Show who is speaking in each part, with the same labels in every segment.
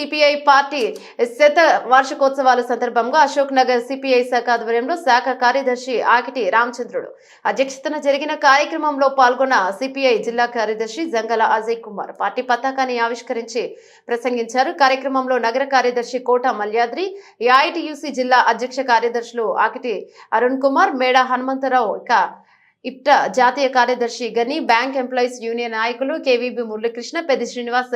Speaker 1: CPI party శత వార్షికోత్సవాల సందర్భంగా Ashok Nagar CPI శాఖ ఆధ్వర్యంలో శాఖ కార్యదర్శి ఆకిటి రామచంద్రుడు అధ్యక్షతన జరిగిన కార్యక్రమంలో పాల్గొన్న సిపిఐ జిల్లా కార్యదర్శి జంగల అజయ్ కుమార్ పార్టీ పతాకాన్ని ఆవిష్కరించి ప్రసంగించారు. కార్యక్రమంలో నగర కార్యదర్శి కోట మల్యాద్రి, ఏఐటియుసి జిల్లా అధ్యక్ష కార్యదర్శులు ఆకిటి అరుణ్ కుమార్, మేడ హనుమంతరావు, ఇప్టా జాతీయ కార్యదర్శి గని, బ్యాంక్ ఎంప్లాయీస్ యూనియన్ నాయకులు కేవీబీ మురళీకృష్ణ, పెద్ది శ్రీనివాస్,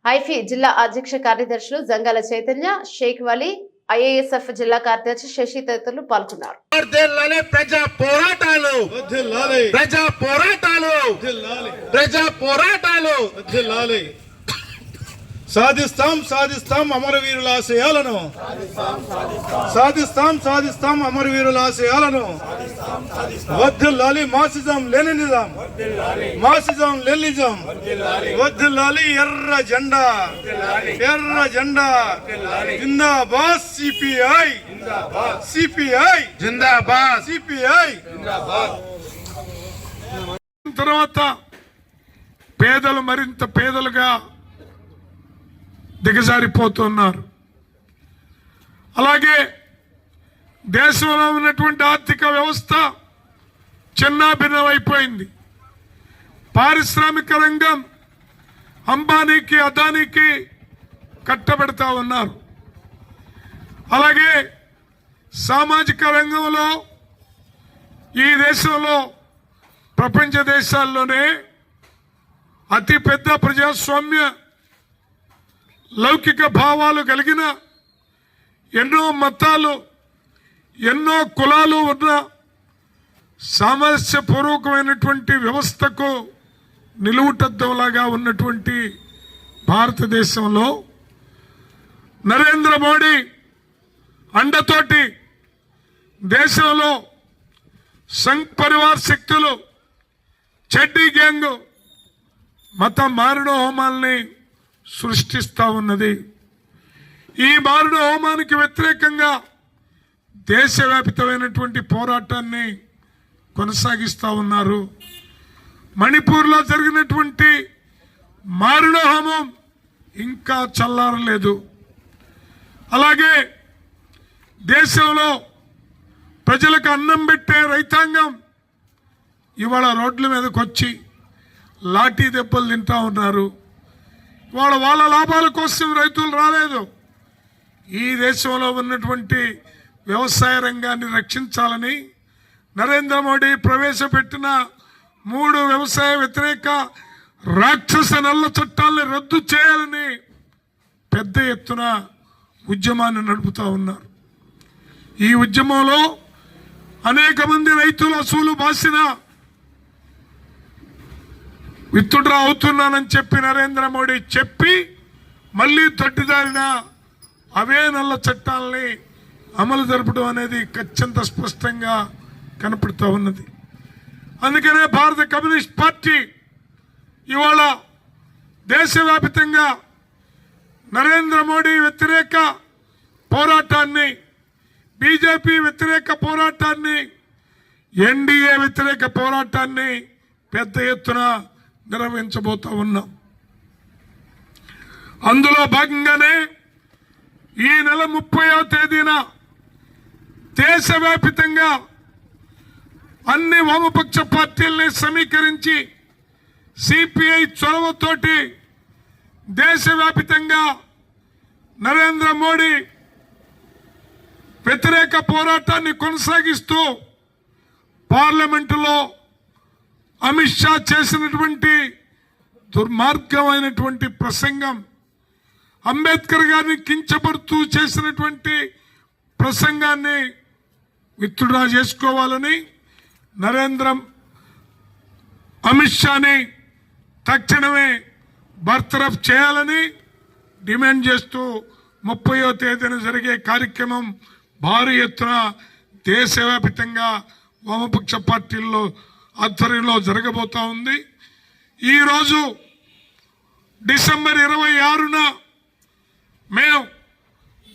Speaker 1: ఐఫీ జిల్లా అధ్యక్ష కార్యదర్శులు జంగాల చైతన్య, షేక్ వలీ, ఐఏఎస్ఎఫ్ జిల్లా కార్యదర్శి శశి తదితరులు పాల్గొన్నారు.
Speaker 2: సాధిస్తాం అమరవీరుల ఆశయాలను, సాధిస్తాం అమరవీరుల ఆశయాలను. వద్దులాలి మాసిజం లెనినిజం, వద్దులాలి ఎర్ర జెండా, జిందాబాద్ సిపిఐ, జిందాబాద్ సిపిఐ.
Speaker 3: తర్వాత పేదలు మరింత పేదలుగా దిగజారిపోతున్నారు. అలాగే దేశంలో ఉన్నటువంటి ఆర్థిక వ్యవస్థ చిన్నాభిన్నమైపోయింది. పారిశ్రామిక రంగం అంబానీకి, అదానీకి కట్టబెడతా ఉన్నారు. అలాగే సామాజిక రంగంలో ఈ దేశంలో ప్రపంచ దేశాల్లోనే అతిపెద్ద ప్రజాస్వామ్య లౌకిక భావాలు కలిగిన, ఎన్నో మతాలు, ఎన్నో కులాలు ఉన్న సామరస్యపూర్వకమైనటువంటి వ్యవస్థకు నిలువుటద్దంలాగా ఉన్నటువంటి భారతదేశంలో నరేంద్ర మోడీ అండతోటి దేశంలో సంఘ్ పరివార్ శక్తులు, చెడ్డీ గ్యాంగ్ మత మారణ హోమాల్ని సృష్టిస్తూ ఉన్నది. ఈ మారణ హోమానికి వ్యతిరేకంగా దేశవ్యాప్తమైనటువంటి పోరాటాన్ని కొనసాగిస్తూ ఉన్నారు. మణిపూర్లో జరిగినటువంటి మారణ హోమం ఇంకా చల్లారలేదు. అలాగే దేశంలో ప్రజలకు అన్నం పెట్టే రైతాంగం ఇవాళ రోడ్ల మీదకి వచ్చి లాఠీ దెబ్బలు తింటా ఉన్నారు. వాళ్ళ లాభాల కోసం రైతులు రాలేదు. ఈ దేశంలో ఉన్నటువంటి వ్యవసాయ రంగాన్ని రక్షించాలని నరేంద్ర మోడీ ప్రవేశపెట్టిన 3 వ్యవసాయ వ్యతిరేక రాక్షస నల్ల చట్టాలను రద్దు చేయాలని పెద్ద ఎత్తున ఉద్యమాన్ని నడుపుతూ ఉన్నారు. ఈ ఉద్యమంలో అనేక మంది రైతులు అసూలు బాసిన విత్డ్రా అవుతున్నానని చెప్పి నరేంద్ర మోడీ చెప్పి మళ్ళీ తొట్టిదారిన అవే నల్ల చట్టాలని అమలు జరపడం అనేది అత్యంత స్పష్టంగా కనపడుతూ ఉన్నది. అందుకనే భారత కమ్యూనిస్ట్ పార్టీ ఇవాళ దేశవ్యాప్తంగా నరేంద్ర మోడీ వ్యతిరేక పోరాటాన్ని, బీజేపీ వ్యతిరేక పోరాటాన్ని, ఎన్డీఏ వ్యతిరేక పోరాటాన్ని పెద్ద ఎత్తున నిర్వహించబోతా ఉన్నాం. అందులో భాగంగానే ఈ నెల 30వ తేదీన దేశవ్యాప్తంగా అన్ని వామపక్ష పార్టీల్ని సమీకరించి సిపిఐ చొరవతోటి దేశవ్యాప్తంగా నరేంద్ర మోడీ వ్యతిరేక పోరాటాన్ని కొనసాగిస్తూ పార్లమెంటులో అమిత్ షా చేసినటువంటి దుర్మార్గమైనటువంటి ప్రసంగం, అంబేద్కర్ గారిని కించపడుతూ చేసినటువంటి ప్రసంగాన్ని విత్డ్రా చేసుకోవాలని అమిత్ షాని తక్షణమే బర్తరఫ్ చేయాలని డిమాండ్ చేస్తూ 30వ తేదీన జరిగే కార్యక్రమం భారీ ఎత్తున దేశవ్యాప్తంగా వామపక్ష పార్టీల్లో ఆధ్వర్యంలో జరగబోతా ఉంది. ఈరోజు డిసెంబర్ 26న మేము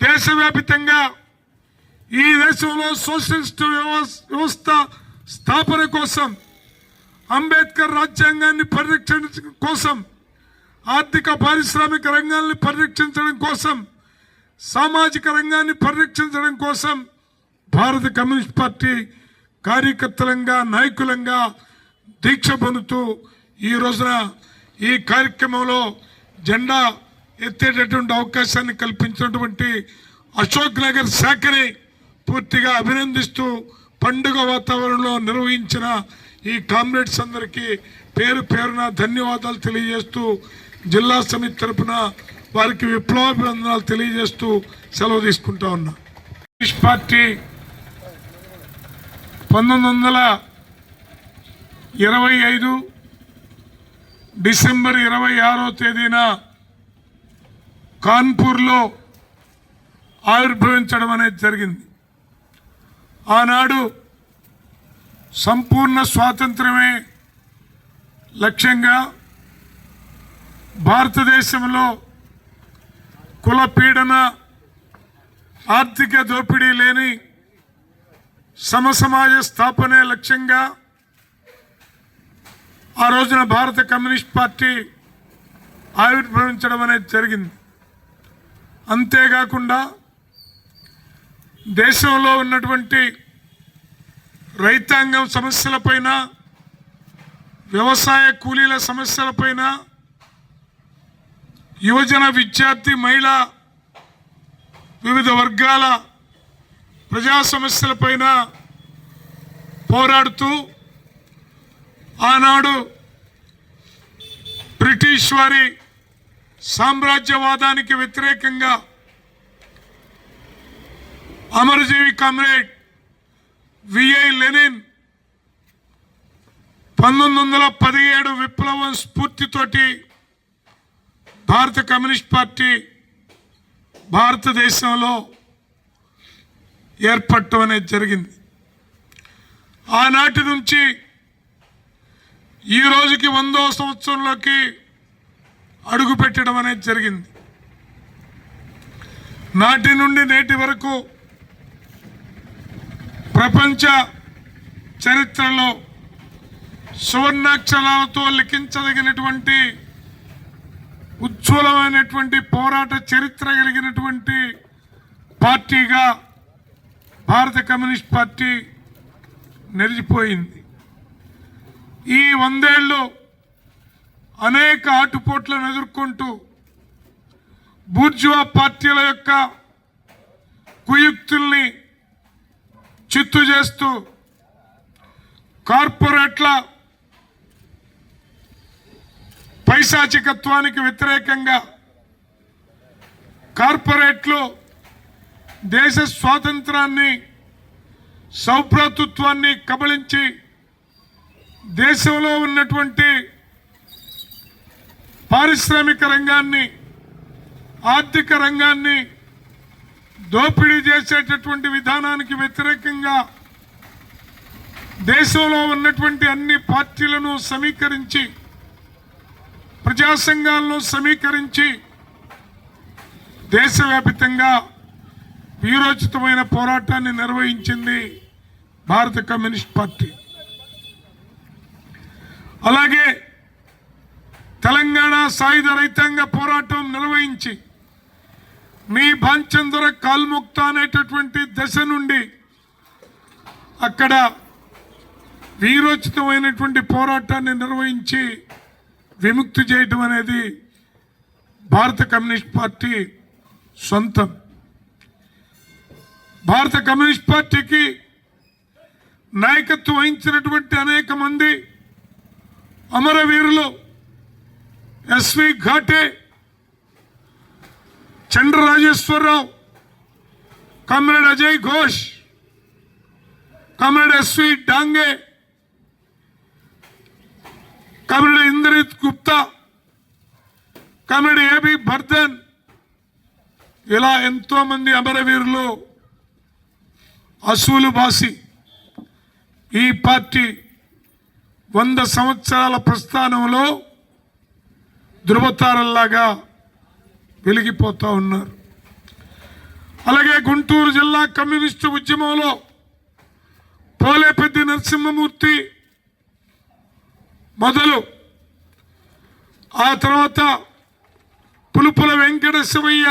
Speaker 3: దేశవ్యాప్తంగా ఈ దేశంలో సోషలిస్ట్ వ్యవస్థ స్థాపన కోసం, అంబేద్కర్ రాజ్యాంగాన్ని పరిరక్షణ కోసం, ఆర్థిక పారిశ్రామిక రంగాల్ని పరిరక్షించడం కోసం, సామాజిక రంగాన్ని పరిరక్షించడం కోసం భారత కమ్యూనిస్ట్ పార్టీ కార్యకర్తలంగా, నాయకులంగా దీక్ష పొందుతూ ఈ రోజున ఈ కార్యక్రమంలో జెండా ఎత్తేటటువంటి అవకాశాన్ని కల్పించినటువంటి అశోక్ నగర్ శాఖని పూర్తిగా అభినందిస్తూ పండుగ వాతావరణంలో నిర్వహించిన ఈ కామ్రేడ్స్ అందరికీ పేరు పేరున ధన్యవాదాలు తెలియజేస్తూ, జిల్లా సమితి తరఫున వారికి విప్లవాభివందనాలు తెలియజేస్తూ సెలవు తీసుకుంటా ఉన్నా. కమ్యూనిస్ట్ పార్టీ 1925 డిసెంబర్ 26వ తేదీన కాన్పూర్లో ఆవిర్భవించడం అనేది జరిగింది. ఆనాడు సంపూర్ణ స్వాతంత్రమే లక్ష్యంగా భారతదేశంలో కుల పీడన, ఆర్థిక దోపిడీ లేని సమసమాజ స్థాపనే లక్ష్యంగా ఆ రోజున భారత కమ్యూనిస్ట్ పార్టీ ఆవిర్భవించడం అనేది జరిగింది. అంతేకాకుండా దేశంలో ఉన్నటువంటి రైతాంగం సమస్యలపైన, వ్యవసాయ కూలీల సమస్యలపైన, యువజన, విద్యార్థి, మహిళా, వివిధ వర్గాల ప్రజా సమస్యలపైన పోరాడుతూ ఆనాడు బ్రిటిష్ వారి సామ్రాజ్యవాదానికి వ్యతిరేకంగా అమరజీవి కామ్రేడ్ విఐ లెనిన్ 1917 విప్లవం స్ఫూర్తితోటి భారత కమ్యూనిస్ట్ పార్టీ భారతదేశంలో ఏర్పడటం అనేది జరిగింది. ఆనాటి నుంచి ఈ రోజుకి 100వ సంవత్సరంలోకి అడుగు పెట్టడం అనేది జరిగింది. నాటి నుండి నేటి వరకు ప్రపంచ చరిత్రలో సువర్ణాక్షరాలతో లిఖించదగినటువంటి ఉజ్వలమైనటువంటి పోరాట చరిత్ర కలిగినటువంటి పార్టీగా భారత కమ్యూనిస్ట్ పార్టీ నిలిచిపోయింది. ఈ 100 ఏళ్ళు అనేక ఆటుపోట్లను ఎదుర్కొంటూ బూర్జువా పార్టీల యొక్క కుయుక్తుల్ని చిత్తు చేస్తూ, కార్పొరేట్ల పైశాచికత్వానికి వ్యతిరేకంగా, కార్పొరేట్లు దేశ స్వాతంత్రాన్ని, సౌభ్రాతృత్వాన్ని కబళించి దేశంలో ఉన్నటువంటి పారిశ్రామిక రంగాన్ని, ఆర్థిక రంగాన్ని దోపిడీ చేసేటటువంటి విధానానికి వ్యతిరేకంగా దేశంలో ఉన్నటువంటి అన్ని పార్టీలను సమీకరించి, ప్రజా సంఘాలను సమీకరించి దేశవ్యాప్తంగా వీరోచితమైన పోరాటాన్ని నిర్వహించింది భారత కమ్యూనిస్ట్ పార్టీ. అలాగే తెలంగాణ సాయుధ రైతాంగ పోరాటం నిర్వహించి మీ భాంచందర కాల్ముక్త అనేటటువంటి దశ నుండి అక్కడ వీరోచితమైనటువంటి పోరాటాన్ని నిర్వహించి విముక్తి చేయటం అనేది భారత కమ్యూనిస్ట్ పార్టీ సొంతం. భారత కమ్యూనిస్ట్ పార్టీకి నాయకత్వం వహించినటువంటి అనేక మంది అమరవీరులు S V Ghate, Chandra Rajeswara Rao, comrade Ajay Ghosh, comrade S V Dange, comrade Indrajit Gupta, comrade A B Bardhan, ఇలా ఎంతో మంది అమరవీరులు అసూలు బాసి ఈ పార్టీ 100 సంవత్సరాల ప్రస్థానంలో ధృవతారల్లాగా వెలిగిపోతూ ఉన్నారు. అలాగే గుంటూరు జిల్లా కమ్యూనిస్టు ఉద్యమంలో పోలేపెద్ది నరసింహమూర్తి మొదలు, ఆ తర్వాత పులుపుల వెంకట శివయ్య,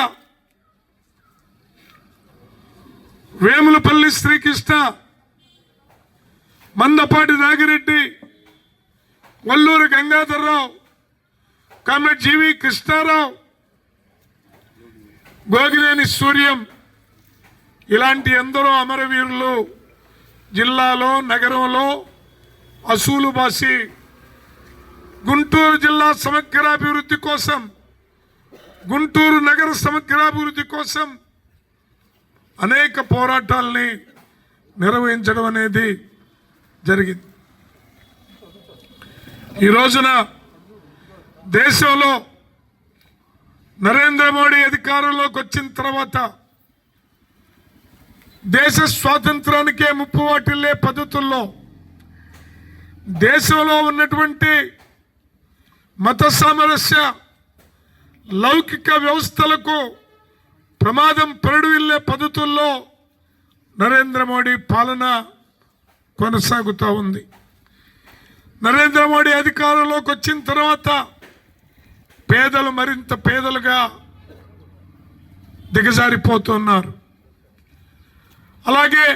Speaker 3: వేములపల్లి శ్రీకృష్ణ, మందపాటి నాగిరెడ్డి, వల్లూరు గంగాధర్రావు, కామ్రేడ్ జీవి కృష్ణారావు, గోగినేని సూర్యం, ఇలాంటి ఎందరో అమరవీరులు జిల్లాలో నగరంలో అసూలు బాసి గుంటూరు జిల్లా సమగ్రాభివృద్ధి కోసం, గుంటూరు నగర సమగ్రాభివృద్ధి కోసం అనేక పోరాటాలని నిర్వహించడం అనేది జరిగింది. ఈ రోజున దేశంలో నరేంద్ర మోడీ అధికారంలోకి వచ్చిన తర్వాత దేశ స్వాతంత్రానికే ముప్పు వాటిల్లే పద్ధతుల్లో దేశంలో ఉన్నటువంటి మత సామరస్య లౌకిక వ్యవస్థలకు ప్రమాదం పరుడువిల్లే పద్ధతుల్లో నరేంద్ర మోడీ పాలన కొనసాగుతూ ఉంది. నరేంద్ర మోడీ అధికారంలోకి వచ్చిన తర్వాత పేదలు మరింత పేదలుగా దిగజారిపోతున్నారు. అలాగే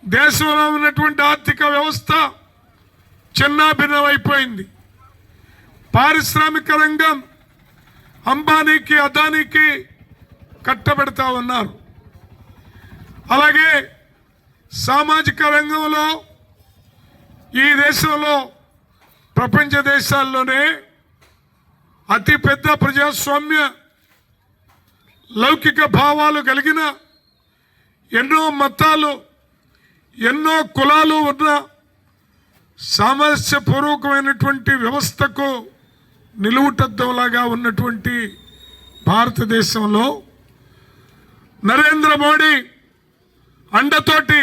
Speaker 3: దేశంలో ఉన్నటువంటి ఆర్థిక వ్యవస్థ చిన్నాభిన్నమైపోయింది. పారిశ్రామిక రంగం అంబానీకి అదానీకి కట్టబెడతా ఉన్నారు. అలాగే సామాజిక రంగంలో ఈ దేశంలో ప్రపంచ దేశాల్లోనే అతిపెద్ద ప్రజాస్వామ్య లౌకిక భావాలు కలిగిన ఎన్నో మతాలు ఎన్నో కులాలు ఉన్న సామరస్యపూర్వకమైనటువంటి వ్యవస్థకు నిలువుటద్దంలాగా ఉన్నటువంటి భారతదేశంలో నరేంద్ర మోడీ అండతోటి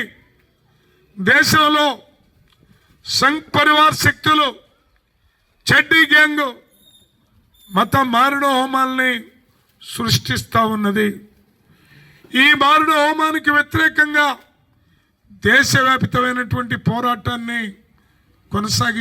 Speaker 3: దేశంలో సంఘ్ పరివార్ శక్తులు, చెడ్డీ గ్యాంగ్ మత మారణ హోమాల్ని సృష్టిస్తూ ఉన్నది. ఈ మారణ హోమానికి వ్యతిరేకంగా దేశవ్యాపితమైనటువంటి పోరాటాన్ని కొనసాగి